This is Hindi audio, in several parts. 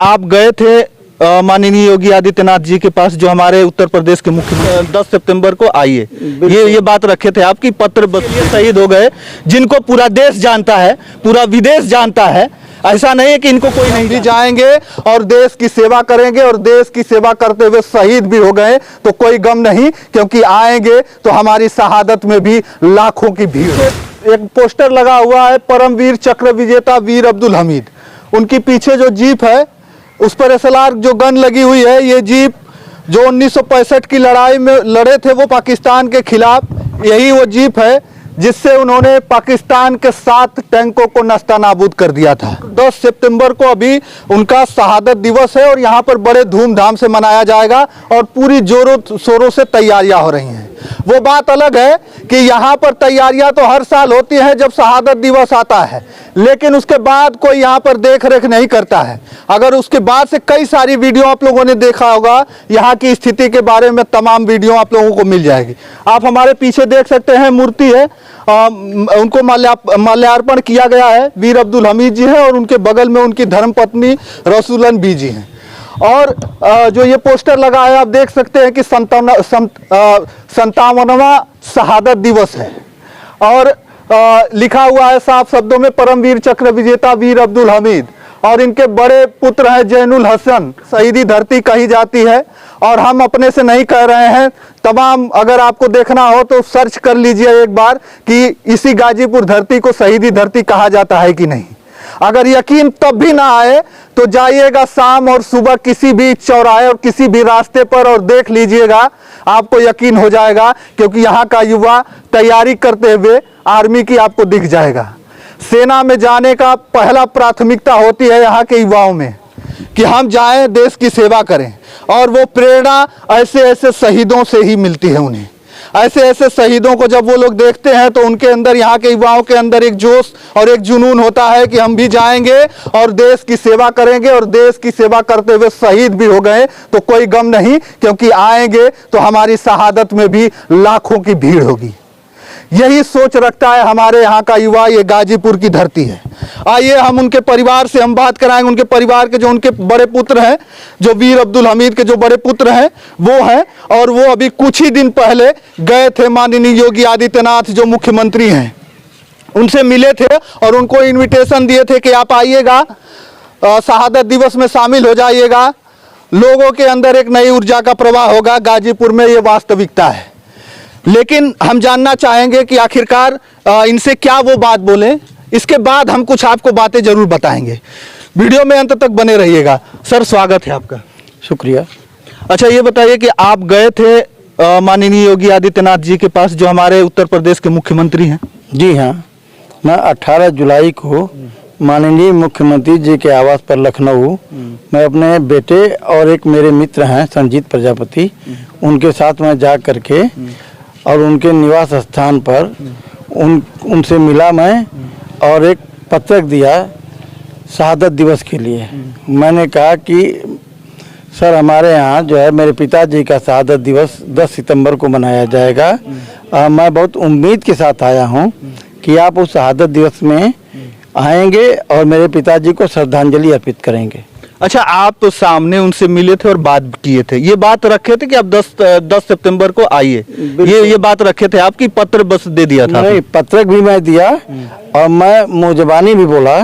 आप गए थे माननीय योगी आदित्यनाथ जी के पास, जो हमारे उत्तर प्रदेश के मुख्यमंत्री 10 सितंबर को आइए, ये बात रखे थे आपकी पत्र शहीद हो गए, जिनको पूरा देश जानता है, पूरा विदेश जानता है। ऐसा नहीं है कि इनको कोई नहीं भी जाएंगे और देश की सेवा करेंगे, और देश की सेवा करते हुए शहीद भी हो गए तो कोई गम नहीं, क्योंकि आएंगे तो हमारी शहादत में भी लाखों की भीड़। एक पोस्टर लगा हुआ है, परमवीर चक्र विजेता वीर अब्दुल हमीद। उनकी पीछे जो जीप है उस पर SLR जो गन लगी हुई है, ये जीप जो 1965 की लड़ाई में लड़े थे वो पाकिस्तान के खिलाफ, यही वो जीप है जिससे उन्होंने पाकिस्तान के 7 टैंकों को नस्तानाबूद कर दिया था। 10 सितंबर को अभी उनका शहादत दिवस है और यहाँ पर बड़े धूमधाम से मनाया जाएगा और पूरी जोरों शोरों से तैयारियां हो रही हैं। वो बात अलग है कि यहाँ पर तैयारियां तो हर साल होती हैं जब शहादत दिवस आता है, लेकिन उसके बाद कोई यहाँ पर देख रेख नहीं करता है। अगर उसके बाद से कई सारी वीडियो आप लोगों ने देखा होगा, यहाँ की स्थिति के बारे में तमाम वीडियो आप लोगों को मिल जाएगी। आप हमारे पीछे देख सकते हैं, मूर्ति है, उनको माल्यार्पण किया गया है। वीर अब्दुल हमीद जी हैं और उनके बगल में उनकी धर्मपत्नी रसूलन बी जी हैं। और जो ये पोस्टर लगा है आप देख सकते हैं कि 57वां शहादत दिवस है और लिखा हुआ है साफ शब्दों में परमवीर चक्र विजेता वीर अब्दुल हमीद, और इनके बड़े पुत्र हैं जैनुल हसन। शहीदी धरती कही जाती है और हम अपने से नहीं कह रहे हैं, तमाम अगर आपको देखना हो तो सर्च कर लीजिए एक बार कि इसी गाजीपुर धरती को शहीदी धरती कहा जाता है कि नहीं। अगर यकीन तब भी ना आए तो जाइएगा शाम और सुबह किसी भी चौराहे और किसी भी रास्ते पर और देख लीजिएगा, आपको यकीन हो जाएगा, क्योंकि यहाँ का युवा तैयारी करते हुए आर्मी की आपको दिख जाएगा। सेना में जाने का पहला प्राथमिकता होती है यहाँ के युवाओं में कि हम जाएं, देश की सेवा करें, और वो प्रेरणा ऐसे ऐसे शहीदों से ही मिलती है उन्हें। ऐसे ऐसे शहीदों को जब वो लोग देखते हैं तो उनके अंदर, यहाँ के युवाओं के अंदर एक जोश और एक जुनून होता है कि हम भी जाएंगे और देश की सेवा करेंगे, और देश की सेवा करते हुए शहीद भी हो गए तो कोई गम नहीं, क्योंकि आएंगे तो हमारी शहादत में भी लाखों की भीड़ होगी। यही सोच रखता है हमारे यहाँ का युवा, ये गाजीपुर की धरती है। आइए हम उनके परिवार से हम बात कराएंगे, उनके परिवार के जो उनके बड़े पुत्र हैं, जो वीर अब्दुल हमीद के जो बड़े पुत्र हैं वो हैं, और वो अभी कुछ ही दिन पहले गए थे माननीय योगी आदित्यनाथ जो मुख्यमंत्री हैं, उनसे मिले थे और उनको इन्विटेशन दिए थे कि आप आइएगा, शहादत दिवस में शामिल हो जाइएगा, लोगों के अंदर एक नई ऊर्जा का प्रवाह होगा। गाजीपुर में ये वास्तविकता है। लेकिन हम जानना चाहेंगे कि आखिरकार इनसे क्या वो बात बोले। इसके बाद हम कुछ आपको बातें जरूर बताएंगे। वीडियो में अंत तक बने रहिएगा। सर, स्वागत है आपका। शुक्रिया। अच्छा, ये बताइए कि आप गए थे माननीय योगी आदित्यनाथ जी के पास, जो हमारे उत्तर प्रदेश के मुख्यमंत्री हैं। जी हाँ, मैं 18 जुलाई को माननीय मुख्यमंत्री जी के आवास पर लखनऊ, मैं अपने बेटे और एक मेरे मित्र हैं संजीत प्रजापति, उनके साथ मैं जा करके और उनके निवास स्थान पर उनसे मिला मैं, और एक पत्रक दिया शहादत दिवस के लिए। मैंने कहा कि सर, हमारे यहाँ जो है मेरे पिताजी का शहादत दिवस 10 सितंबर को मनाया जाएगा। मैं बहुत उम्मीद के साथ आया हूँ कि आप उस शहादत दिवस में आएंगे और मेरे पिताजी को श्रद्धांजलि अर्पित करेंगे। अच्छा, आप तो सामने उनसे मिले थे और बात किए थे, ये बात रखे थे कि आप 10 सितंबर को आइए, ये बात रखे थे आपकी, पत्र बस दे दिया था? नहीं, पत्रक भी मैं दिया और मैं मुजबानी भी बोला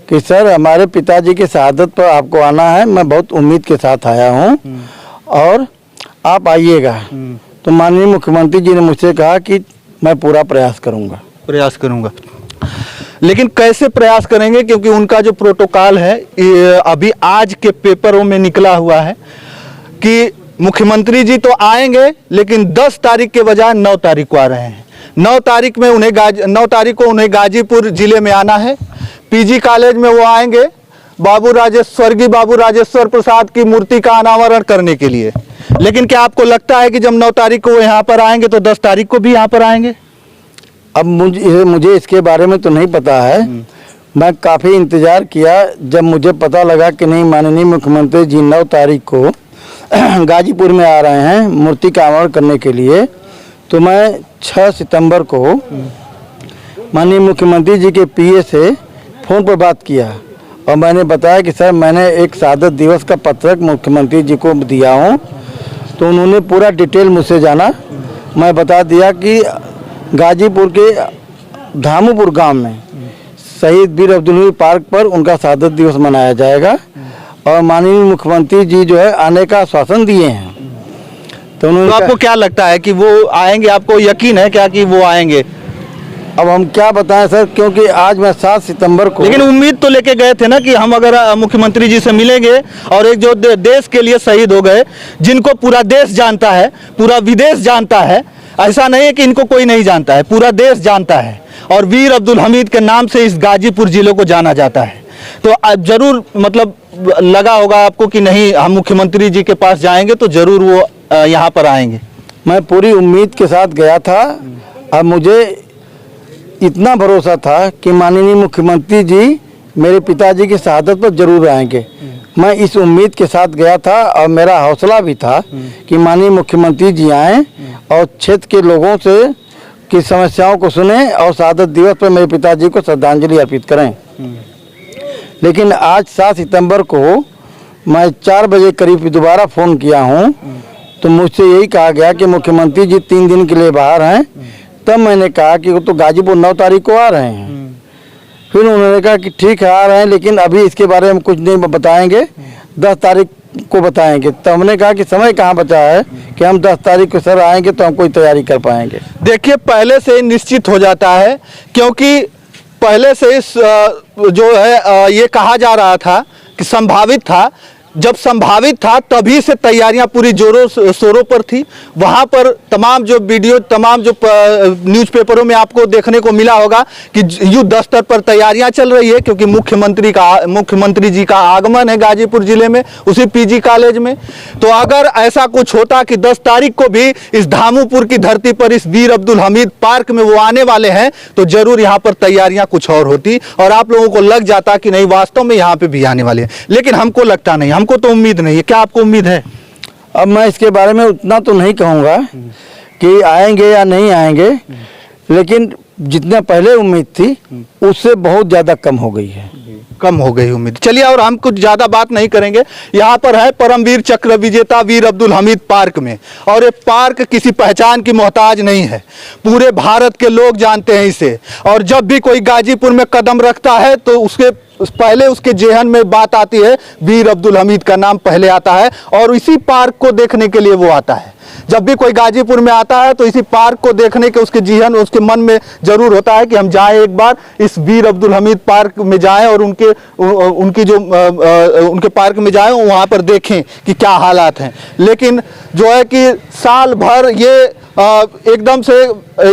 कि सर, हमारे पिताजी की शहादत पर आपको आना है, मैं बहुत उम्मीद के साथ आया हूँ और आप आइएगा। तो माननीय मुख्यमंत्री जी ने मुझसे कहा कि मैं पूरा प्रयास करूँगा। लेकिन कैसे प्रयास करेंगे, क्योंकि उनका जो प्रोटोकॉल है अभी आज के पेपरों में निकला हुआ है कि मुख्यमंत्री जी तो आएंगे, लेकिन 10 तारीख के बजाय 9 तारीख को आ रहे हैं। 9 तारीख को उन्हें गाजीपुर जिले में आना है। PG कॉलेज में वो आएंगे स्वर्गीय बाबू राजेश्वर प्रसाद की मूर्ति का अनावरण करने के लिए। लेकिन क्या आपको लगता है कि जब 9 तारीख को वो यहाँ पर आएंगे तो 10 तारीख को भी यहाँ पर आएंगे? अब मुझे इसके बारे में तो नहीं पता है। मैं काफ़ी इंतज़ार किया, जब मुझे पता लगा कि नहीं, माननीय मुख्यमंत्री जी 9 तारीख को गाजीपुर में आ रहे हैं मूर्ति का अनावरण करने के लिए, तो मैं 6 सितंबर को माननीय मुख्यमंत्री जी के PA से फ़ोन पर बात किया और मैंने बताया कि सर मैंने एक शहादत दिवस का पत्रक मुख्यमंत्री जी को दिया हूँ, तो उन्होंने पूरा डिटेल मुझसे जाना। मैं बता दिया कि गाजीपुर के धामूपुर गांव में शहीद वीर अब्दुल हमीद पार्क पर उनका शहादत दिवस मनाया जाएगा और माननीय मुख्यमंत्री जी जो है आने का आश्वासन दिए हैं। तो उन्होंने तो आपको क्या लगता है कि वो आएंगे? आपको यकीन है क्या कि वो आएंगे? अब हम क्या बताएं सर, क्योंकि आज मैं 7 सितंबर को, लेकिन उम्मीद तो लेके गए थे ना कि हम अगर मुख्यमंत्री जी से मिलेंगे और एक जो देश के लिए शहीद हो गए, जिनको पूरा देश जानता है, पूरा विदेश जानता है, ऐसा नहीं है कि इनको कोई नहीं जानता है, पूरा देश जानता है, और वीर अब्दुल हमीद के नाम से इस गाजीपुर जिले को जाना जाता है। तो जरूर मतलब लगा होगा आपको कि नहीं, हम मुख्यमंत्री जी के पास जाएंगे तो जरूर वो यहाँ पर आएंगे। मैं पूरी उम्मीद के साथ गया था और मुझे इतना भरोसा था कि माननीय मुख्यमंत्री जी मेरे पिताजी की शहादत पर जरूर आएंगे। मैं इस उम्मीद के साथ गया था और मेरा हौसला भी था कि माननीय मुख्यमंत्री जी आएं और क्षेत्र के लोगों से की समस्याओं को सुने और शहादत दिवस पर मेरे पिताजी को श्रद्धांजलि अर्पित करें। लेकिन आज 7 सितंबर को मैं 4 बजे करीब दोबारा फ़ोन किया हूं, तो मुझसे यही कहा गया कि मुख्यमंत्री जी 3 दिन के लिए बाहर हैं। तब मैंने कहा कि वो तो गाजीपुर 9 तारीख को आ रहे हैं। फिर उन्होंने कहा कि ठीक है आ रहे हैं, लेकिन अभी इसके बारे में कुछ नहीं बताएंगे, 10 तारीख को बताएंगे। तो हमने कहा कि समय कहाँ बचा है कि हम 10 तारीख को सर आएंगे तो हम कोई तैयारी कर पाएंगे। देखिए, पहले से निश्चित हो जाता है, क्योंकि पहले से इस जो है ये कहा जा रहा था कि संभावित था। जब संभावित था तभी से तैयारियां पूरी जोरों शोरों पर थी। वहां पर तमाम जो वीडियो, तमाम जो न्यूज़पेपरों में आपको देखने को मिला होगा कि युद्ध स्तर पर तैयारियां चल रही है, क्योंकि मुख्यमंत्री जी का आगमन है गाजीपुर जिले में, उसी पीजी कॉलेज में। तो अगर ऐसा कुछ होता कि 10 तारीख को भी इस धामूपुर की धरती पर इस वीर अब्दुल हमीद पार्क में वो आने वाले हैं, तो जरूर यहाँ पर तैयारियां कुछ और होती और आप लोगों को लग जाता कि नहीं, वास्तव में यहाँ पे भी आने वाले हैं। लेकिन हमको लगता नहीं, हमको तो उम्मीद नहीं है। क्या आपको उम्मीद है? अब मैं इसके बारे में उतना तो नहीं कहूँगा कि आएंगे या नहीं आएंगे, लेकिन जितना पहले उम्मीद थी उससे बहुत ज़्यादा कम हो गई है। कम हो गई उम्मीद। चलिए, और हम कुछ ज़्यादा बात नहीं करेंगे। यहाँ पर है परमवीर चक्र विजेता वीर अब्दुल हमीद पार्क में, और ये पार्क किसी पहचान की मोहताज नहीं है, पूरे भारत के लोग जानते हैं इसे। और जब भी कोई गाजीपुर में कदम रखता है तो उसके पहले उसके जेहन में बात आती है, वीर अब्दुल हमीद का नाम पहले आता है, और इसी पार्क को देखने के लिए वो आता है। जब भी कोई गाजीपुर में आता है तो इसी पार्क को देखने के उसके जेहन, उसके मन में जरूर होता है कि हम जाएं, एक बार इस वीर अब्दुल हमीद पार्क में जाएं और उनके पार्क में जाएं, वहाँ पर देखें कि क्या हालात हैं। लेकिन जो है कि साल भर ये एकदम से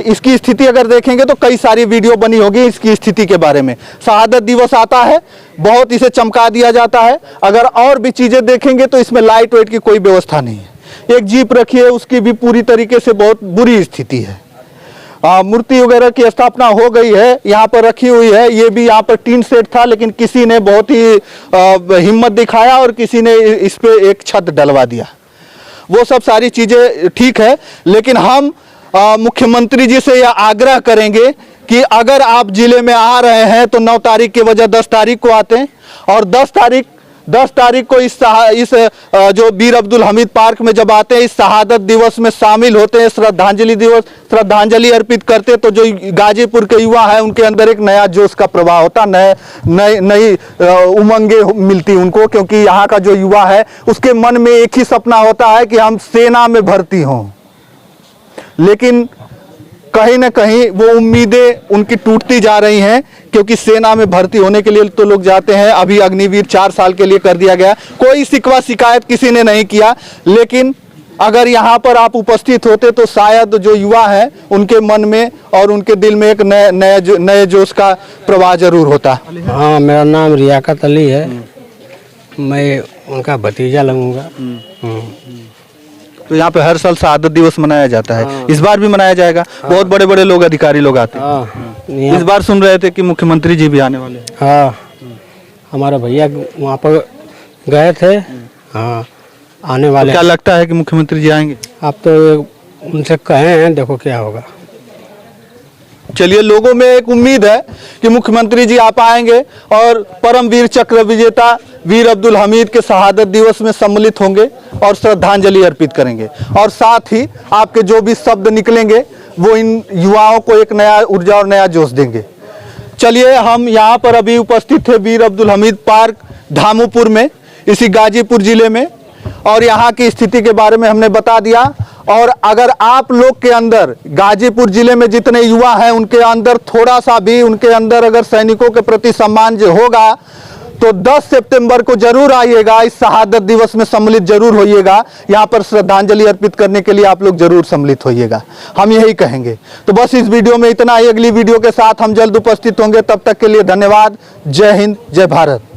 इसकी स्थिति अगर देखेंगे तो कई सारी वीडियो बनी होगी इसकी स्थिति के बारे में। शहादत दिवस आता है, बहुत इसे चमका दिया जाता है। अगर और भी चीज़ें देखेंगे तो इसमें लाइट वेट की कोई व्यवस्था नहीं है। एक जीप रखी है, उसकी भी पूरी तरीके से बहुत बुरी स्थिति है। मूर्ति वगैरह की स्थापना हो गई है, यहाँ पर रखी हुई है। ये भी यहाँ पर टीन सेट था, लेकिन किसी ने बहुत ही हिम्मत दिखाया और किसी ने इस पे एक छत डलवा दिया। वो सब सारी चीज़ें ठीक है, लेकिन हम मुख्यमंत्री जी से यह आग्रह करेंगे कि अगर आप जिले में आ रहे हैं तो 9 तारीख के वजह 10 तारीख को आते हैं, और 10 तारीख को इस जो वीर अब्दुल हमीद पार्क में जब आते हैं, इस शहादत दिवस में शामिल होते हैं, श्रद्धांजलि अर्पित करते, तो जो गाजीपुर के युवा हैं उनके अंदर एक नया जोश का प्रवाह होता, नई उमंगे मिलती उनको। क्योंकि यहाँ का जो युवा है उसके मन में एक ही सपना होता है कि हम सेना में भर्ती हों, लेकिन कहीं ना कहीं वो उम्मीदें उनकी टूटती जा रही हैं। क्योंकि सेना में भर्ती होने के लिए तो लोग जाते हैं, अभी अग्निवीर 4 साल के लिए कर दिया गया, कोई शिकवा शिकायत किसी ने नहीं किया। लेकिन अगर यहाँ पर आप उपस्थित होते तो शायद जो युवा हैं उनके मन में और उनके दिल में एक नए जोश का प्रवाह जरूर होता। हाँ, मेरा नाम रियाकत अली है, मैं उनका भतीजा लगूंगा। तो यहाँ पे हर साल शहादत दिवस मनाया जाता है। हाँ। इस बार भी मनाया जाएगा। हाँ। बहुत बड़े बड़े लोग, अधिकारी लोग आते हैं। हाँ। इस बार सुन रहे थे कि मुख्यमंत्री जी भी आने वाले हैं। हाँ, हमारा भैया वहाँ पर गए थे। हाँ, आने वाले। तो क्या लगता है कि मुख्यमंत्री जी आएंगे? आप तो उनसे कहे हैं, देखो क्या होगा। चलिए, लोगों में एक उम्मीद है कि मुख्यमंत्री जी आप आएंगे और परमवीर चक्र विजेता वीर अब्दुल हमीद के शहादत दिवस में सम्मिलित होंगे और श्रद्धांजलि अर्पित करेंगे, और साथ ही आपके जो भी शब्द निकलेंगे वो इन युवाओं को एक नया ऊर्जा और नया जोश देंगे। चलिए, हम यहाँ पर अभी उपस्थित थे वीर अब्दुल हमीद पार्क धामूपुर में, इसी गाजीपुर जिले में, और यहाँ की स्थिति के बारे में हमने बता दिया। और अगर आप लोग के अंदर, गाजीपुर जिले में जितने युवा हैं उनके अंदर थोड़ा सा भी, उनके अंदर अगर सैनिकों के प्रति सम्मान जो होगा, तो 10 सितंबर को जरूर आइएगा, इस शहादत दिवस में सम्मिलित जरूर होइएगा। यहाँ पर श्रद्धांजलि अर्पित करने के लिए आप लोग जरूर सम्मिलित होइएगा, हम यही कहेंगे। तो बस इस वीडियो में इतना ही, अगली वीडियो के साथ हम जल्द उपस्थित होंगे, तब तक के लिए धन्यवाद। जय हिंद, जय भारत।